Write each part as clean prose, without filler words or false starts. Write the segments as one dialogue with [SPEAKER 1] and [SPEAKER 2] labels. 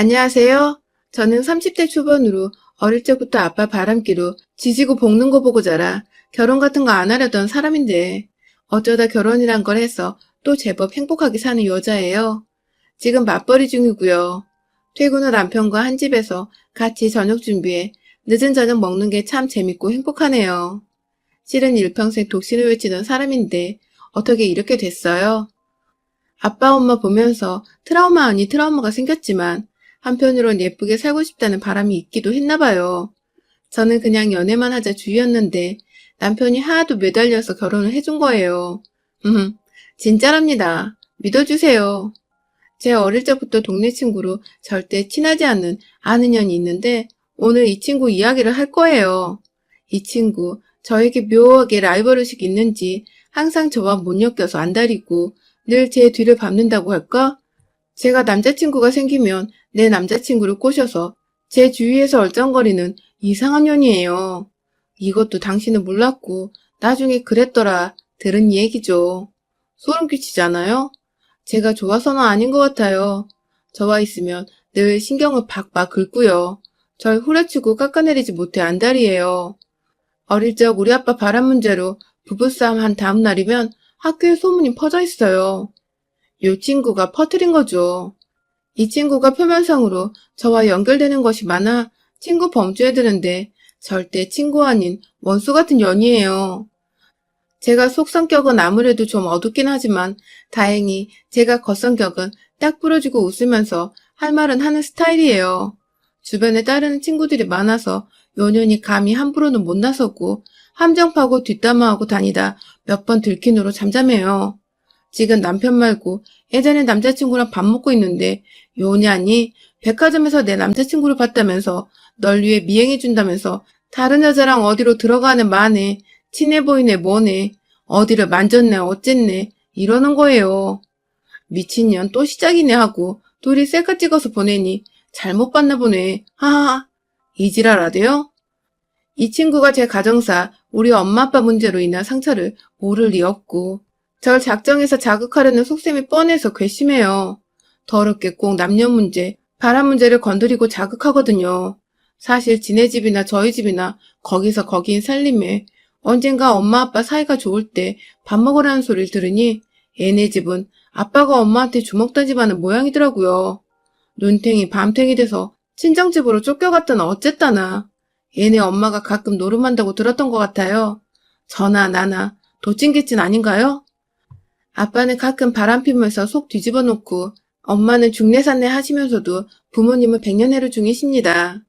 [SPEAKER 1] 안녕하세요. 저는 30대 초반으로 어릴 적부터 아빠 바람기로 지지고 볶는 거 보고 자라 결혼 같은 거 안 하려던 사람인데 어쩌다 결혼이란 걸 해서 또 제법 행복하게 사는 여자예요. 지금 맞벌이 중이고요. 퇴근 후 남편과 한 집에서 같이 저녁 준비해 늦은 저녁 먹는 게 참 재밌고 행복하네요. 실은 일평생 독신을 외치던 사람인데 어떻게 이렇게 됐어요? 아빠 엄마 보면서 트라우마 아니 트라우마가 생겼지만 한편으론 예쁘게 살고 싶다는 바람이 있기도 했나 봐요. 저는 그냥 연애만 하자 주의였는데 남편이 하도 매달려서 결혼을 해준 거예요. 진짜랍니다. 믿어주세요. 제 어릴 적부터 동네 친구로 절대 친하지 않는 아는 년이 있는데 오늘 이 친구 이야기를 할 거예요. 이 친구 저에게 묘하게 라이벌의식이 있는지 항상 저와 못 엮여서 안달이고 늘 제 뒤를 밟는다고 할까? 제가 남자친구가 생기면 내 남자친구를 꼬셔서 제 주위에서 얼쩡거리는 이상한 년이에요. 이것도 당신은 몰랐고 나중에 그랬더라 들은 얘기죠. 소름 끼치잖아요? 제가 좋아서는 아닌 것 같아요. 저와 있으면 늘 신경을 박박 긁고요. 절 후려치고 깎아내리지 못해 안달이에요. 어릴 적 우리 아빠 바람 문제로 부부싸움 한 다음 날이면 학교에 소문이 퍼져 있어요. 요 친구가 퍼뜨린 거죠. 이 친구가 표면상으로 저와 연결되는 것이 많아 친구 범주에 드는데 절대 친구 아닌 원수 같은 년이에요. 제가 속성격은 아무래도 좀 어둡긴 하지만 다행히 제가 겉성격은 딱 부러지고 웃으면서 할 말은 하는 스타일이에요. 주변에 따르는 친구들이 많아서 요년이 감히 함부로는 못 나서고 함정 파고 뒷담화하고 다니다 몇 번 들킨 후로 잠잠해요. 지금 남편 말고 예전에 남자친구랑 밥 먹고 있는데 요냐니 백화점에서 내 남자친구를 봤다면서 널 위해 미행해준다면서 다른 여자랑 어디로 들어가는 마네 친해 보이네 뭐네 어디를 만졌네 어쨌네 이러는 거예요. 미친년 또 시작이네 하고 둘이 셀카 찍어서 보내니 잘못 봤나 보네. 하하하. 이지랄하대요? 이 친구가 제 가정사 우리 엄마 아빠 문제로 인한 상처를 모를 리 없고 절 작정해서 자극하려는 속셈이 뻔해서 괘씸해요. 더럽게 꼭 남녀 문제, 바람 문제를 건드리고 자극하거든요. 사실 지네 집이나 저희 집이나 거기서 거기인 살림에 언젠가 엄마 아빠 사이가 좋을 때 밥 먹으라는 소리를 들으니 얘네 집은 아빠가 엄마한테 주먹 던지하는 모양이더라고요. 눈탱이 밤탱이 돼서 친정집으로 쫓겨갔다나 어쨌다나 얘네 엄마가 가끔 노름한다고 들었던 것 같아요. 저나 나나 도찐개찐 아닌가요? 아빠는 가끔 바람 피면서 속 뒤집어 놓고 엄마는 중내산내 하시면서도 부모님은 백년해로 중이십니다.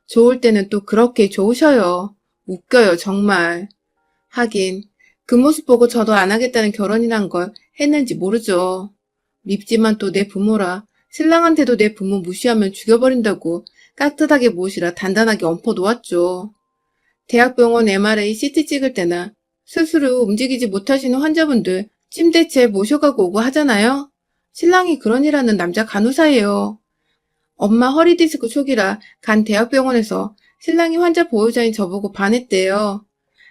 [SPEAKER 1] 좋을 때는 또 그렇게 좋으셔요. 웃겨요 정말. 하긴 그 모습 보고 저도 안 하겠다는 결혼이란 걸 했는지 모르죠. 밉지만 또 내 부모라 신랑한테도 내 부모 무시하면 죽여버린다고 깍듯하게 모시라 단단하게 엎어 놓았죠. 대학병원 MRI CT 찍을 때나 스스로 움직이지 못하시는 환자분들 침대째 모셔가고 오고 하잖아요. 신랑이 그러니라는 남자 간호사예요. 엄마 허리디스크 초기라 간 대학병원에서 신랑이 환자 보호자인 저보고 반했대요.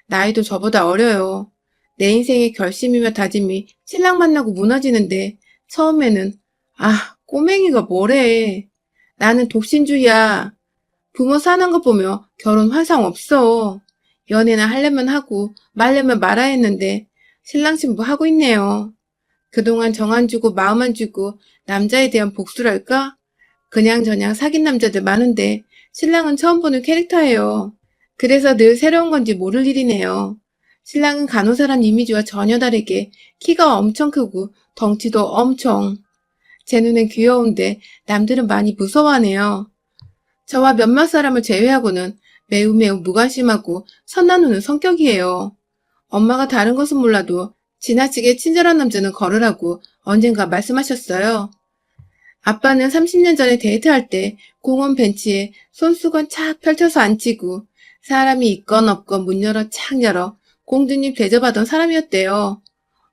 [SPEAKER 1] 나이도 저보다 어려요. 내 인생의 결심이며 다짐이 신랑 만나고 무너지는데 처음에는 꼬맹이가 뭐래. 나는 독신주의야. 부모 사는 거 보며 결혼 환상 없어. 연애나 하려면 하고 말려면 말아야 했는데 신랑 신부 하고 있네요. 그동안 정 안 주고 마음 안 주고 남자에 대한 복수랄까? 그냥저냥 사귄 남자들 많은데 신랑은 처음 보는 캐릭터예요. 그래서 늘 새로운 건지 모를 일이네요. 신랑은 간호사란 이미지와 전혀 다르게 키가 엄청 크고 덩치도 엄청. 제 눈엔 귀여운데 남들은 많이 무서워하네요. 저와 몇몇 사람을 제외하고는 매우 무관심하고 선나누는 성격이에요. 엄마가 다른 것은 몰라도 지나치게 친절한 남자는 거르라고 언젠가 말씀하셨어요. 아빠는 30년 전에 데이트할 때 공원 벤치에 손수건 착 펼쳐서 앉히고 사람이 있건 없건 문 열어 착 열어 공주님 대접하던 사람이었대요.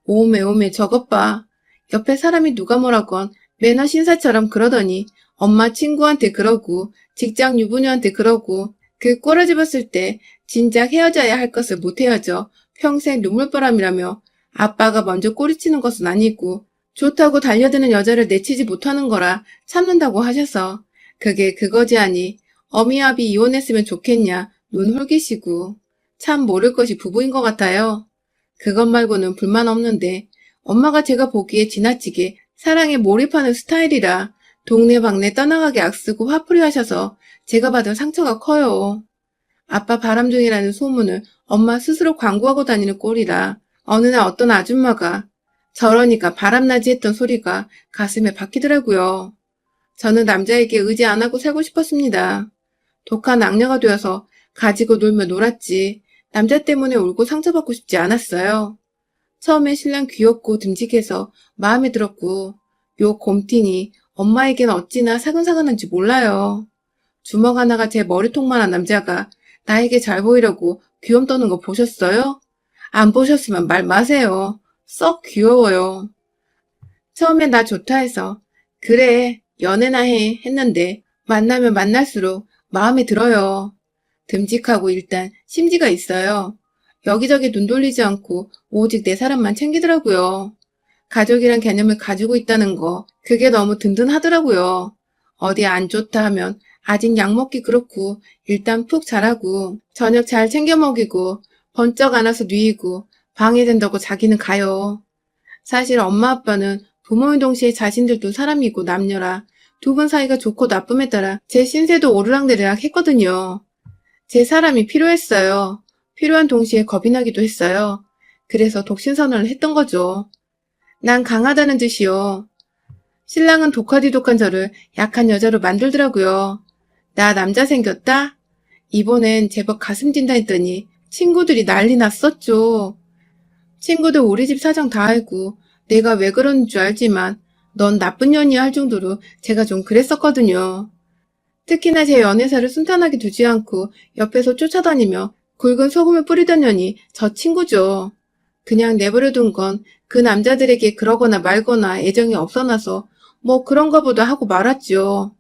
[SPEAKER 1] 오메 저것 봐. 옆에 사람이 누가 뭐라건 매너 신사처럼 그러더니 엄마 친구한테 그러고 직장 유부녀한테 그러고 그 꼬라집었을 때 진작 헤어져야 할 것을 못 헤어져 평생 눈물바람이라며 아빠가 먼저 꼬리치는 것은 아니고 좋다고 달려드는 여자를 내치지 못하는 거라 참는다고 하셔서 그게 그거지 아니. 어미아비 이혼했으면 좋겠냐. 눈 홀기시고. 참 모를 것이 부부인 것 같아요. 그것 말고는 불만 없는데 엄마가 제가 보기에 지나치게 사랑에 몰입하는 스타일이라 동네방네 떠나가게 악쓰고 화풀이 하셔서 제가 받은 상처가 커요. 아빠 바람둥이라는 소문을 엄마 스스로 광고하고 다니는 꼴이라 어느 날 어떤 아줌마가 저러니까 바람나지 했던 소리가 가슴에 박히더라고요. 저는 남자에게 의지 안 하고 살고 싶었습니다. 독한 악녀가 되어서 가지고 놀며 놀았지 남자 때문에 울고 상처받고 싶지 않았어요. 처음에 신랑 귀엽고 듬직해서 마음에 들었고 요 곰팅이 엄마에겐 어찌나 사근사근한지 몰라요. 주먹 하나가 제 머리통만한 남자가 나에게 잘 보이려고 귀염 떠는 거 보셨어요? 안 보셨으면 말 마세요. 썩 귀여워요. 처음에 나 좋다 해서 그래 연애나 해 했는데 만나면 만날수록 마음에 들어요. 듬직하고 일단 심지가 있어요. 여기저기 눈 돌리지 않고 오직 내 사람만 챙기더라고요. 가족이란 개념을 가지고 있다는 거 그게 너무 든든하더라고요. 어디 안 좋다 하면 아직 약 먹기 그렇고 일단 푹 자라고 저녁 잘 챙겨 먹이고 번쩍 안아서 누이고 방해된다고 자기는 가요. 사실 엄마 아빠는 부모인 동시에 자신들도 사람이고 남녀라 두 분 사이가 좋고 나쁨에 따라 제 신세도 오르락내리락 했거든요. 제 사람이 필요했어요. 필요한 동시에 겁이 나기도 했어요. 그래서 독신선언을 했던 거죠. 난 강하다는 뜻이요. 신랑은 독하디독한 저를 약한 여자로 만들더라고요. 나 남자 생겼다? 이번엔 제법 가슴 뛴다 했더니 친구들이 난리 났었죠. 친구들 우리 집 사정 다 알고 내가 왜 그러는 줄 알지만 넌 나쁜 년이야 할 정도로 제가 좀 그랬었거든요. 특히나 제 연애사를 순탄하게 두지 않고 옆에서 쫓아다니며 굵은 소금을 뿌리던 년이 저 친구죠. 그냥 내버려둔 건 그 남자들에게 그러거나 말거나 애정이 없어나서 뭐 그런가 보다 하고 말았죠.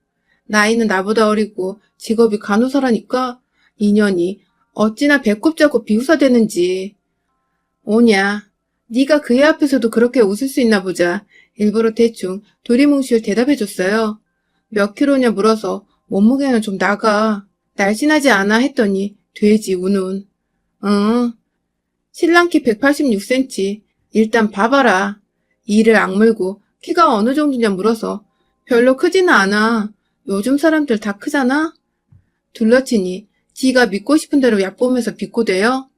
[SPEAKER 1] 나이는 나보다 어리고 직업이 간호사라니까 인연이 어찌나 배꼽 잡고 비웃어대는지. 오냐, 네가 그애 앞에서도 그렇게 웃을 수 있나 보자. 일부러 대충 두리뭉실 대답해줬어요. 몇 킬로냐 물어서 몸무게는 좀 나가. 날씬하지 않아 했더니 돼지 우는. 응. 신랑 키 186cm. 일단 봐봐라. 이를 악물고 키가 어느 정도냐 물어서 별로 크지는 않아. 요즘 사람들 다 크잖아? 둘러치니 지가 믿고 싶은 대로 얕보면서 비꼬대요.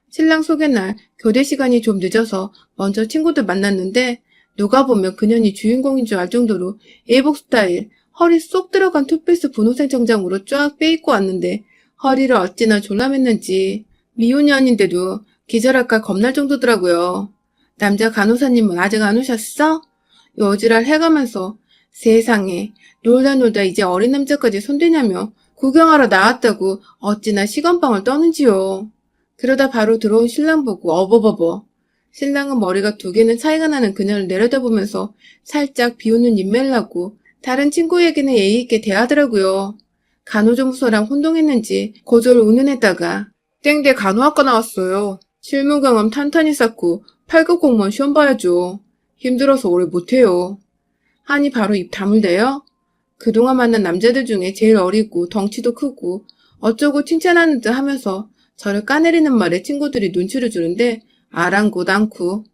[SPEAKER 1] 신랑 소개날 교대 시간이 좀 늦어서 먼저 친구들 만났는데 누가 보면 그년이 주인공인 줄 알 정도로 예복 스타일 허리 쏙 들어간 투피스 분홍색 정장으로 쫙 빼입고 왔는데 허리를 어찌나 졸라맸는지 미혼년인데도 기절할까 겁날 정도더라고요. 남자 간호사님은 아직 안 오셨어? 여지랄 해가면서 세상에 놀다 이제 어린 남자까지 손대냐며 구경하러 나왔다고 어찌나 시건방을 떠는지요. 그러다 바로 들어온 신랑 보고 어버버버. 신랑은 머리가 두 개는 차이가 나는 그녀를 내려다보면서 살짝 비웃는 인맥라고 다른 친구에게는 예의 있게 대하더라고요. 간호조무사랑 혼동했는지 고졸 운운했다가 땡대 간호학과 나왔어요. 실무 경험 탄탄히 쌓고 8급 공무원 시험 봐야죠. 힘들어서 오래 못해요. 하니 바로 입 다물대요. 그동안 만난 남자들 중에 제일 어리고 덩치도 크고 어쩌고 칭찬하는 듯 하면서 저를 까내리는 말에 친구들이 눈치를 주는데 아랑곳 않고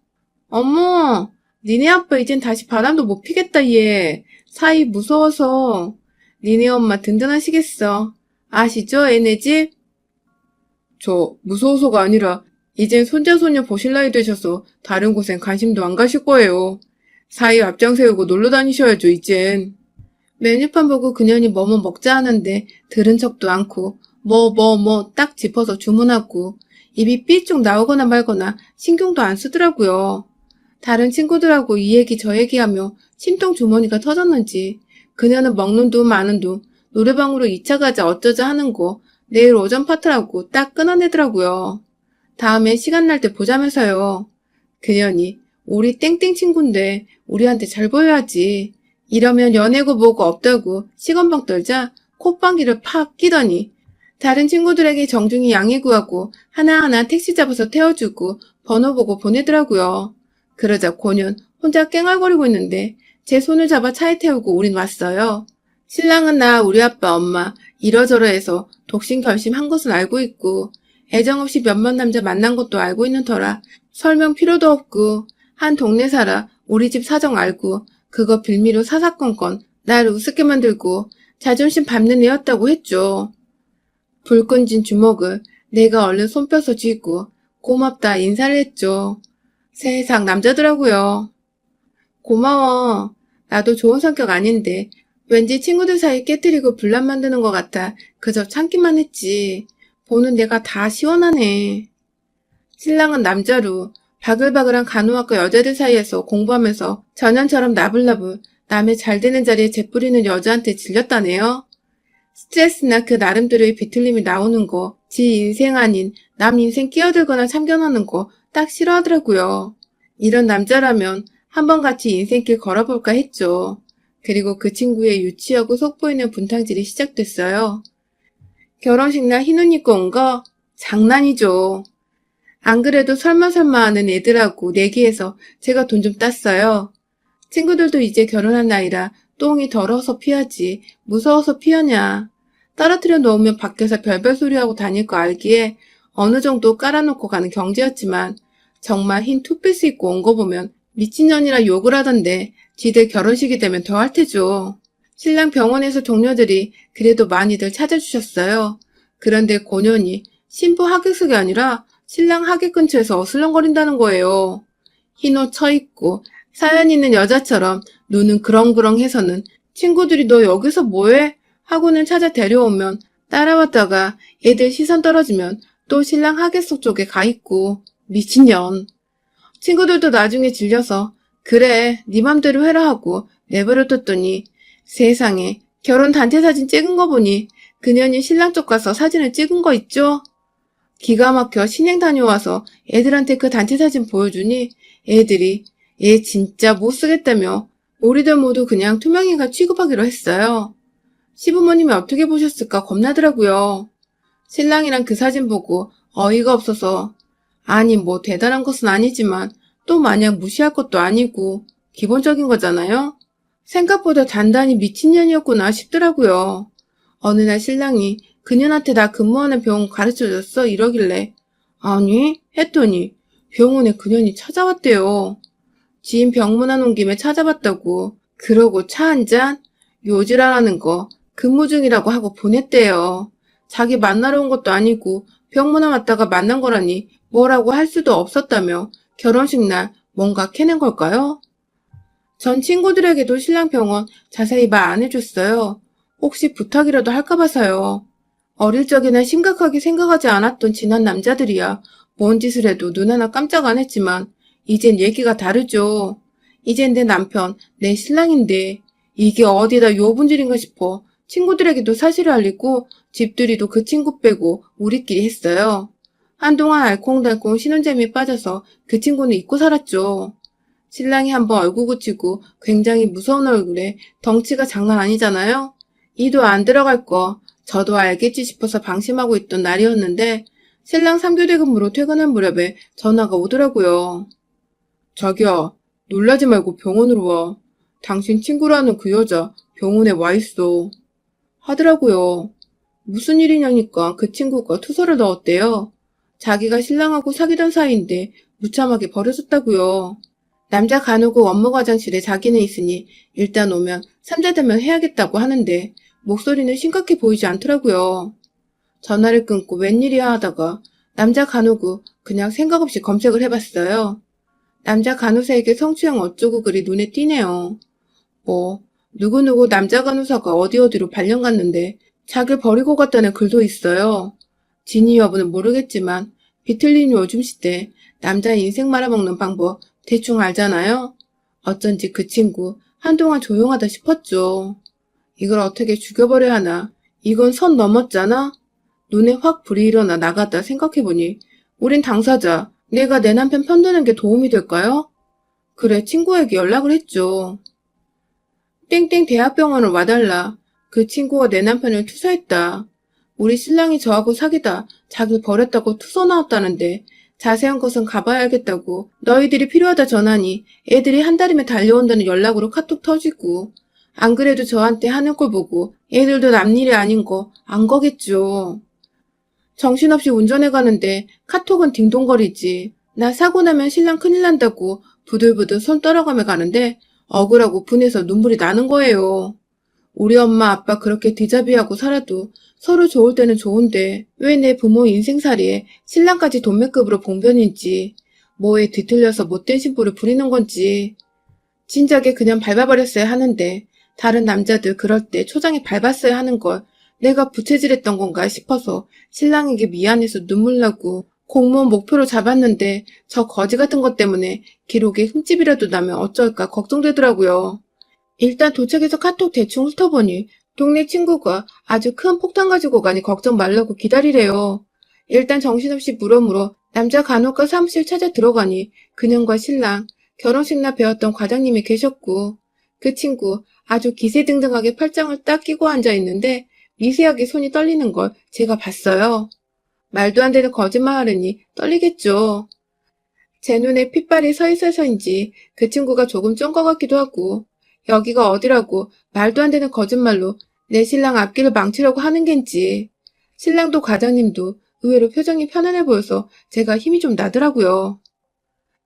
[SPEAKER 1] 어머 니네 아빠 이젠 다시 바람도 못 피겠다 얘. 사이 무서워서. 니네 엄마 든든하시겠어. 아시죠 애네 집? 저 무서워서가 아니라 이젠 손자손녀 보실 나이 되셔서 다른 곳엔 관심도 안 가실 거예요. 사이 앞장 세우고 놀러 다니셔야죠 이젠. 메뉴판 보고 그년이 뭐뭐 먹자 하는데 들은 척도 않고 뭐 딱 짚어서 주문하고 입이 삐쭉 나오거나 말거나 신경도 안 쓰더라고요. 다른 친구들하고 이 얘기 저 얘기하며 심통 주머니가 터졌는지 그녀는 먹는 돈 마는 돈 노래방으로 2차 가자 어쩌자 하는 거 내일 오전 파트라고 딱 끊어내더라고요. 다음에 시간 날 때 보자면서요. 그년이 우리 땡땡 친구인데 우리한테 잘 보여야지. 이러면 연애고 뭐고 없다고 시건방 떨자 콧방귀를 팍 끼더니 다른 친구들에게 정중히 양해 구하고 하나하나 택시 잡아서 태워주고 번호 보고 보내더라고요. 그러자 고년 혼자 깽얼거리고 있는데 제 손을 잡아 차에 태우고 우린 왔어요. 신랑은 나 우리 아빠 엄마 이러저러해서 독신 결심한 것은 알고 있고 애정 없이 몇몇 남자 만난 것도 알고 있는 터라 설명 필요도 없고 한 동네 살아 우리 집 사정 알고 그거 빌미로 사사건건 날 우습게 만들고 자존심 밟는 애였다고 했죠. 불 끈진 주먹을 내가 얼른 손펴서 쥐고 고맙다 인사를 했죠. 세상 남자더라고요. 고마워. 나도 좋은 성격 아닌데 왠지 친구들 사이 깨트리고 분란 만드는 것 같아 그저 참기만 했지. 보는 내가 다 시원하네. 신랑은 남자로 바글바글한 간호학과 여자들 사이에서 공부하면서 전현처럼 나불나불 남의 잘되는 자리에 재뿌리는 여자한테 질렸다네요. 스트레스나 그 나름대로의 비틀림이 나오는 거, 지 인생 아닌 남 인생 끼어들거나 참견하는 거 딱 싫어하더라고요. 이런 남자라면 한번 같이 인생길 걸어볼까 했죠. 그리고 그 친구의 유치하고 속보이는 분탕질이 시작됐어요. 결혼식 날 흰 옷 입고 온 거? 장난이죠. 안 그래도 설마 하는 애들하고 내기해서 제가 돈 좀 땄어요. 친구들도 이제 결혼한 나이라 똥이 더러워서 피하지 무서워서 피하냐. 떨어뜨려 놓으면 밖에서 별별 소리하고 다닐 거 알기에 어느 정도 깔아놓고 가는 경지였지만 정말 흰 투피스 입고 온 거 보면 미친년이라 욕을 하던데 지들 결혼식이 되면 더 할 테죠. 신랑 병원에서 동료들이 그래도 많이들 찾아주셨어요. 그런데 고년이 신부 하객석이 아니라 신랑 하객 근처에서 어슬렁거린다는 거예요. 흰 옷 쳐입고 사연 있는 여자처럼 눈은 그렁그렁해서는 친구들이 너 여기서 뭐해? 하고는 찾아 데려오면 따라왔다가 애들 시선 떨어지면 또 신랑 하객석 쪽에 가 있고 미친년. 친구들도 나중에 질려서 그래 네 맘대로 해라 하고 내버려뒀더니 세상에 결혼 단체 사진 찍은 거 보니 그년이 신랑 쪽 가서 사진을 찍은 거 있죠? 기가 막혀 신행 다녀와서 애들한테 그 단체 사진 보여주니 애들이 얘 진짜 못 쓰겠다며 우리들 모두 그냥 투명인간 취급하기로 했어요. 시부모님이 어떻게 보셨을까 겁나더라고요. 신랑이랑 그 사진 보고 어이가 없어서 아니 뭐 대단한 것은 아니지만 또 마냥 무시할 것도 아니고 기본적인 거잖아요. 생각보다 단단히 미친년이었구나 싶더라고요. 어느 날 신랑이 그년한테 나 근무하는 병원 가르쳐줬어 이러길래 아니 했더니 병원에 그년이 찾아왔대요. 지인 병문안 온 김에 찾아봤다고 그러고 차 한 잔? 요지라라는 거 근무 중이라고 하고 보냈대요. 자기 만나러 온 것도 아니고 병문안 왔다가 만난 거라니 뭐라고 할 수도 없었다며 결혼식 날 뭔가 캐낸 걸까요? 전 친구들에게도 신랑 병원 자세히 말 안 해줬어요. 혹시 부탁이라도 할까 봐서요. 어릴 적에는 심각하게 생각하지 않았던 지난 남자들이야 뭔 짓을 해도 눈 하나 깜짝 안 했지만 이젠 얘기가 다르죠. 이젠 내 남편, 내 신랑인데 이게 어디다 요분질인가 싶어 친구들에게도 사실을 알리고 집들이도 그 친구 빼고 우리끼리 했어요. 한동안 알콩달콩 신혼재미에 빠져서 그 친구는 잊고 살았죠. 신랑이 한번 얼굴 굳히고 굉장히 무서운 얼굴에 덩치가 장난 아니잖아요. 이도 안 들어갈 거 저도 알겠지 싶어서 방심하고 있던 날이었는데 신랑 3교대 근무로 퇴근한 무렵에 전화가 오더라고요. 자기야, 놀라지 말고 병원으로 와. 당신 친구라는 그 여자 병원에 와 있어. 하더라고요. 무슨 일이냐니까 그 친구가 투서를 넣었대요. 자기가 신랑하고 사귀던 사이인데 무참하게 버려졌다고요. 남자 간호국 업무 과장실에 자기는 있으니 일단 오면 삼자대면 해야겠다고 하는데 목소리는 심각해 보이지 않더라고요. 전화를 끊고 웬일이야 하다가 남자 간호국 그냥 생각 없이 검색을 해봤어요. 남자 간호사에게 성추행 어쩌고 그리 눈에 띄네요. 뭐 누구누구 남자 간호사가 어디어디로 발령 갔는데 자기를 버리고 갔다는 글도 있어요. 진위 여부는 모르겠지만 비틀린 요즘 시대 남자 인생 말아먹는 방법 대충 알잖아요. 어쩐지 그 친구 한동안 조용하다 싶었죠. 이걸 어떻게 죽여버려야 하나. 이건 선 넘었잖아. 눈에 확 불이 일어나 나갔다 생각해보니 우린 당사자, 내가 내 남편 편드는 게 도움이 될까요? 그래 친구에게 연락을 했죠. 땡땡 대학병원을 와달라. 그 친구가 내 남편을 투서했다. 우리 신랑이 저하고 사귀다 자기를 버렸다고 투서 나왔다는데 자세한 것은 가봐야 알겠다고 너희들이 필요하다 전하니 애들이 한 달이면 달려온다는 연락으로 카톡 터지고 안 그래도 저한테 하는 걸 보고 애들도 남일이 아닌 거 안 거겠죠. 정신없이 운전해 가는데 카톡은 딩동거리지. 나 사고 나면 신랑 큰일 난다고 부들부들 손 떨어가며 가는데 억울하고 분해서 눈물이 나는 거예요. 우리 엄마 아빠 그렇게 디자비하고 살아도 서로 좋을 때는 좋은데 왜 내 부모 인생살이에 신랑까지 돈매급으로 봉변인지 뭐에 뒤틀려서 못된 신부를 부리는 건지 진작에 그냥 밟아버렸어야 하는데 다른 남자들 그럴 때 초장에 밟았어야 하는 걸 내가 부채질했던 건가 싶어서 신랑에게 미안해서 눈물 나고 공무원 목표로 잡았는데 저 거지 같은 것 때문에 기록에 흠집이라도 나면 어쩔까 걱정되더라고요. 일단 도착해서 카톡 대충 훑어보니 동네 친구가 아주 큰 폭탄 가지고 가니 걱정 말라고 기다리래요. 일단 정신없이 물어물어 남자 간호과 사무실 찾아 들어가니 그년과 신랑, 결혼식 날 배웠던 과장님이 계셨고 그 친구 아주 기세등등하게 팔짱을 딱 끼고 앉아있는데 미세하게 손이 떨리는 걸 제가 봤어요. 말도 안 되는 거짓말 하려니 떨리겠죠. 제 눈에 핏발이 서 있어서인지 그 친구가 조금 쫀 것 같기도 하고 여기가 어디라고 말도 안 되는 거짓말로 내 신랑 앞길을 망치려고 하는 겐지. 신랑도 과장님도 의외로 표정이 편안해 보여서 제가 힘이 좀 나더라고요.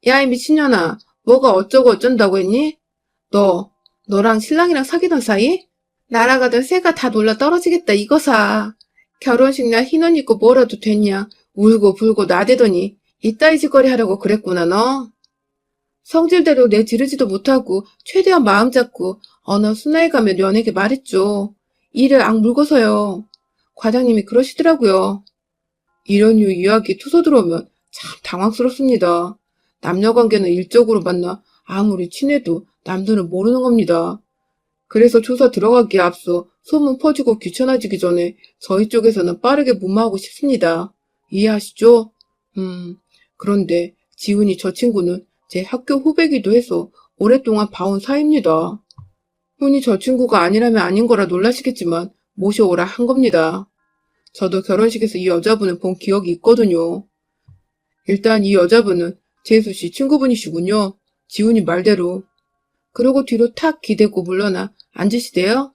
[SPEAKER 1] 야, 이 미친년아, 뭐가 어쩌고 어쩐다고 했니? 너랑 신랑이랑 사귀던 사이? 날아가던 새가 다 놀라 떨어지겠다 이거사. 결혼식 날 흰 옷 입고 뭐라도 됐냐. 울고 불고 나대더니 이따위 짓거리 하려고 그랬구나 너. 성질대로 내 지르지도 못하고 최대한 마음 잡고 어느 순나에 가면 연에게 말했죠. 이를 악물고서요. 과장님이 그러시더라고요. 이런 류 이야기 투서 들어오면 참 당황스럽습니다. 남녀관계는 일적으로 만나 아무리 친해도 남들은 모르는 겁니다. 그래서 조사 들어가기에 앞서 소문 퍼지고 귀찮아지기 전에 저희 쪽에서는 빠르게 무마하고 싶습니다. 이해하시죠? 그런데 지훈이 저 친구는 제 학교 후배기도 해서 오랫동안 봐온 사이입니다. 흔히 저 친구가 아니라면 아닌 거라 놀라시겠지만 모셔오라 한 겁니다. 저도 결혼식에서 이 여자분을 본 기억이 있거든요. 일단 이 여자분은 재수씨 친구분이시군요. 지훈이 말대로. 그러고 뒤로 탁 기대고 물러나 앉으시대요.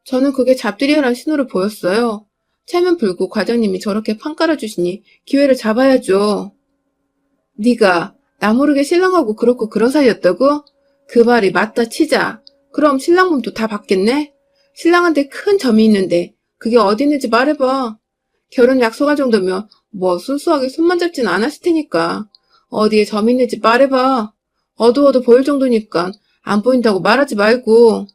[SPEAKER 1] 저는 그게 잡들이라는 신호를 보였어요. 체면 불고 과장님이 저렇게 판 깔아주시니 기회를 잡아야죠. 네가 나 모르게 신랑하고 그렇고 그런 사이였다고? 그 말이 맞다 치자. 그럼 신랑 몸도 다 봤겠네? 신랑한테 큰 점이 있는데 그게 어디 있는지 말해봐. 결혼 약속할 정도면 뭐 순수하게 손만 잡진 않았을 테니까. 어디에 점이 있는지 말해봐. 어두워도 보일 정도니까 안 보인다고 말하지 말고.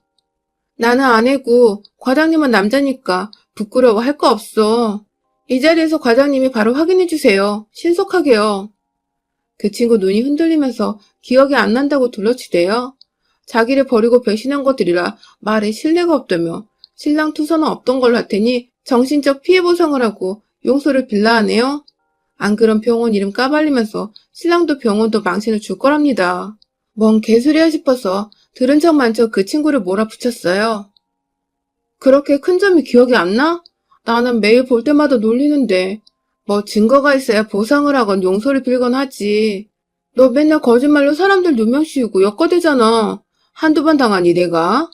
[SPEAKER 1] 나는 아내고 과장님은 남자니까 부끄러워 할 거 없어. 이 자리에서 과장님이 바로 확인해 주세요. 신속하게요. 그 친구 눈이 흔들리면서 기억이 안 난다고 둘러치대요. 자기를 버리고 배신한 것들이라 말에 신뢰가 없다며 신랑 투서는 없던 걸로 할 테니 정신적 피해 보상을 하고 용서를 빌라 하네요. 안 그럼 병원 이름 까발리면서 신랑도 병원도 망신을 줄 거랍니다. 뭔 개소리야 싶어서 들은 척 만척 그 친구를 몰아붙였어요. 그렇게 큰 점이 기억이 안 나? 나는 매일 볼 때마다 놀리는데 뭐 증거가 있어야 보상을 하건 용서를 빌건 하지. 너 맨날 거짓말로 사람들 누명 씌우고 엮어대잖아. 한두 번 당하니 내가?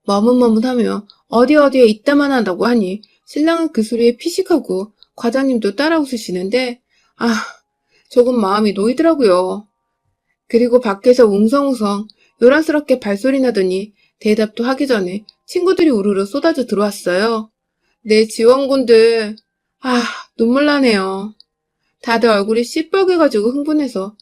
[SPEAKER 1] 머뭇머뭇하며 어디에 있다만 한다고 하니 신랑은 그 소리에 피식하고 과장님도 따라 웃으시는데 조금 마음이 놓이더라고요. 그리고 밖에서 웅성웅성 요란스럽게 발소리 나더니 대답도 하기 전에 친구들이 우르르 쏟아져 들어왔어요. 내 지원군들, 눈물 나네요. 다들 얼굴이 시뻘개가지고 흥분해서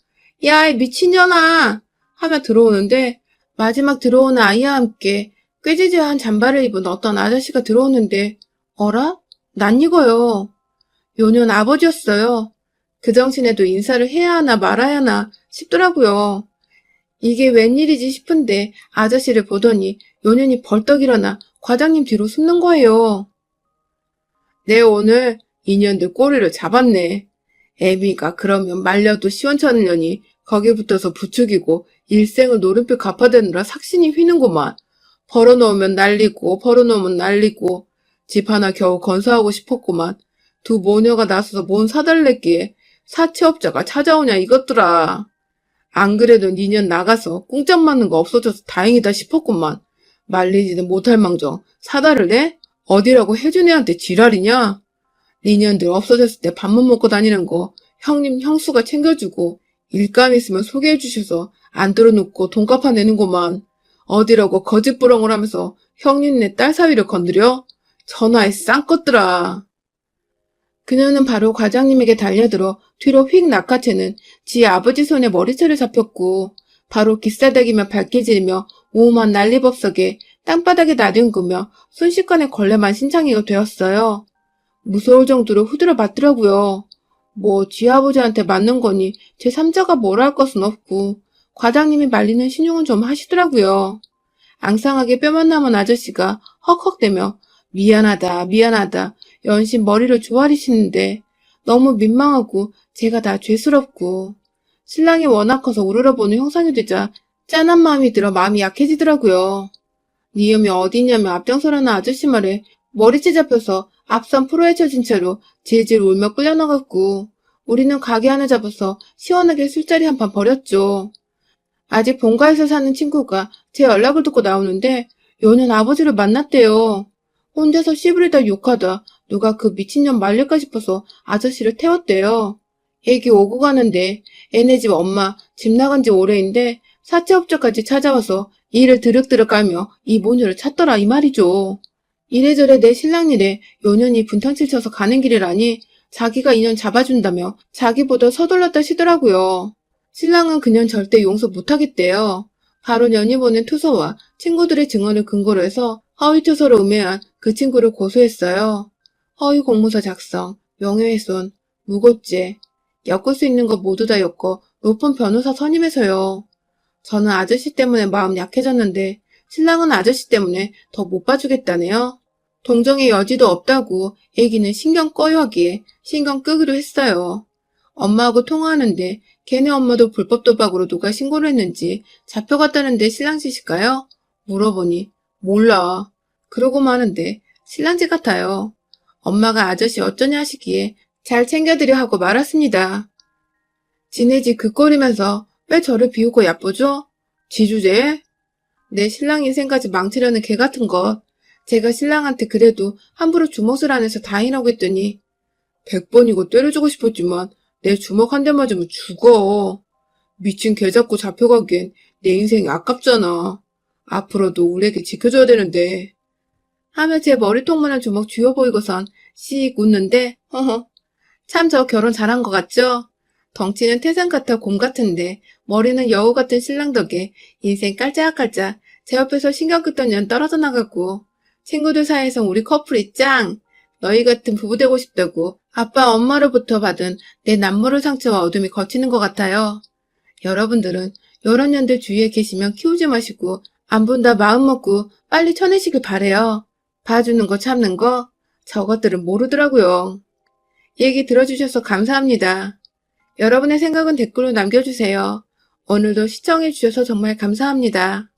[SPEAKER 1] 야, 이 미친년아! 하며 들어오는데 마지막 들어오는 아이와 함께 꾀지지한 잠바를 입은 어떤 아저씨가 들어오는데 어라? 낯익어요. 요년 아버지였어요. 그 정신에도 인사를 해야 하나 말아야 하나 싶더라고요. 이게 웬일이지 싶은데 아저씨를 보더니 요년이 벌떡 일어나 과장님 뒤로 숨는 거예요. 내 오늘 인연들 꼬리를 잡았네. 애미가 그러면 말려도 시원찮으려니 거기 붙어서 부추기고 일생을 노름표 갚아대느라 삭신이 휘는구만. 벌어놓으면 날리고 벌어놓으면 날리고 집 하나 겨우 건설하고 싶었구만. 두 모녀가 나서서 뭔 사달랬기에 사채업자가 찾아오냐 이것들아. 안 그래도 니년 나가서 꽁짝 맞는 거 없어져서 다행이다 싶었구만. 말리지는 못할 망정 사다를 내? 어디라고 혜준 애한테 지랄이냐? 니년들 없어졌을 때 밥만 먹고 다니는 거 형님 형수가 챙겨주고 일감 있으면 소개해 주셔서 안 들어놓고 돈갚아 내는구만. 어디라고 거짓부렁을 하면서 형님네 딸 사위를 건드려? 전화에 쌍것들아. 그녀는 바로 과장님에게 달려들어 뒤로 휙 낚아채는 지 아버지 손에 머리채를 잡혔고 바로 기싸대기며 발길질이며 오만 난리법석에 땅바닥에 나뒹구며 순식간에 걸레만 신창이가 되었어요. 무서울 정도로 후드려 맞더라고요. 뭐 쥐아버지한테 맞는 거니 제 3자가 뭐라 할 것은 없고 과장님이 말리는 신용은 좀 하시더라고요. 앙상하게 뼈만 남은 아저씨가 헉헉대며 미안하다 미안하다 연신 머리를 조아리시는데 너무 민망하고 제가 다 죄스럽고 신랑이 워낙 커서 우러러보는 형상이 되자 짠한 마음이 들어 마음이 약해지더라고요. 니엄이 어디냐며 앞장서라는 아저씨 말에 머리채 잡혀서 앞선 프로에 쳐진 채로 질질 울며 끌려나갔고 우리는 가게 하나 잡아서 시원하게 술자리 한 판 벌였죠. 아직 본가에서 사는 친구가 제 연락을 듣고 나오는데 요년 아버지를 만났대요. 혼자서 씨부리다 욕하다 누가 그 미친년 말릴까 싶어서 아저씨를 태웠대요. 얘기 오고 가는데 애네 집 엄마 집 나간 지 오래인데 사채업자까지 찾아와서 일을 드륵드륵 깔며 이 모녀를 찾더라 이 말이죠. 이래저래 내 신랑 일에 요년이 분탕질 쳐서 가는 길이라니 자기가 인연 잡아준다며 자기보다 서둘렀다 시더라고요. 신랑은 그년 절대 용서 못하겠대요. 바로 년이 보낸 투서와 친구들의 증언을 근거로 해서 허위 투서로 음해한 그 친구를 고소했어요. 허위 공문서 작성, 명예훼손, 무고죄, 엮을 수 있는 거 모두 다 엮어 높은 변호사 선임해서요. 저는 아저씨 때문에 마음 약해졌는데 신랑은 아저씨 때문에 더 못 봐주겠다네요. 동정의 여지도 없다고 애기는 신경 꺼요 하기에 신경 끄기로 했어요. 엄마하고 통화하는데 걔네 엄마도 불법 도박으로 누가 신고를 했는지 잡혀갔다는데 신랑 짓일까요? 물어보니 몰라. 그러고 마는데 신랑 짓 같아요. 엄마가 아저씨 어쩌냐 하시기에 잘 챙겨드려 하고 말았습니다. 지네 집 그꼴이면서 왜 저를 비웃고 얕보죠? 지주제? 내 신랑 인생까지 망치려는 개 같은 것. 제가 신랑한테 그래도 함부로 주먹질 안 해서 다행이라고 했더니 100번이고 때려주고 싶었지만 내 주먹 한 대 맞으면 죽어. 미친 개 잡고 잡혀가기엔 내 인생이 아깝잖아. 앞으로도 우리에게 지켜줘야 되는데. 하며 제 머리통만한 주먹 쥐어 보이고선 씩 웃는데 허허. 참 저 결혼 잘한 것 같죠? 덩치는 태산 같아 곰 같은데 머리는 여우 같은 신랑 덕에 인생 깔짝깔짝 제 옆에서 신경 끄던 년 떨어져 나가고 친구들 사이에서 우리 커플이 짱! 너희 같은 부부 되고 싶다고 아빠 엄마로부터 받은 내 남모를 상처와 어둠이 거치는 것 같아요. 여러분들은 이런 년들 주위에 계시면 키우지 마시고 안 본다 마음 먹고 빨리 쳐내시길 바래요. 봐주는 거 참는 거 저것들은 모르더라고요. 얘기 들어주셔서 감사합니다. 여러분의 생각은 댓글로 남겨주세요. 오늘도 시청해주셔서 정말 감사합니다.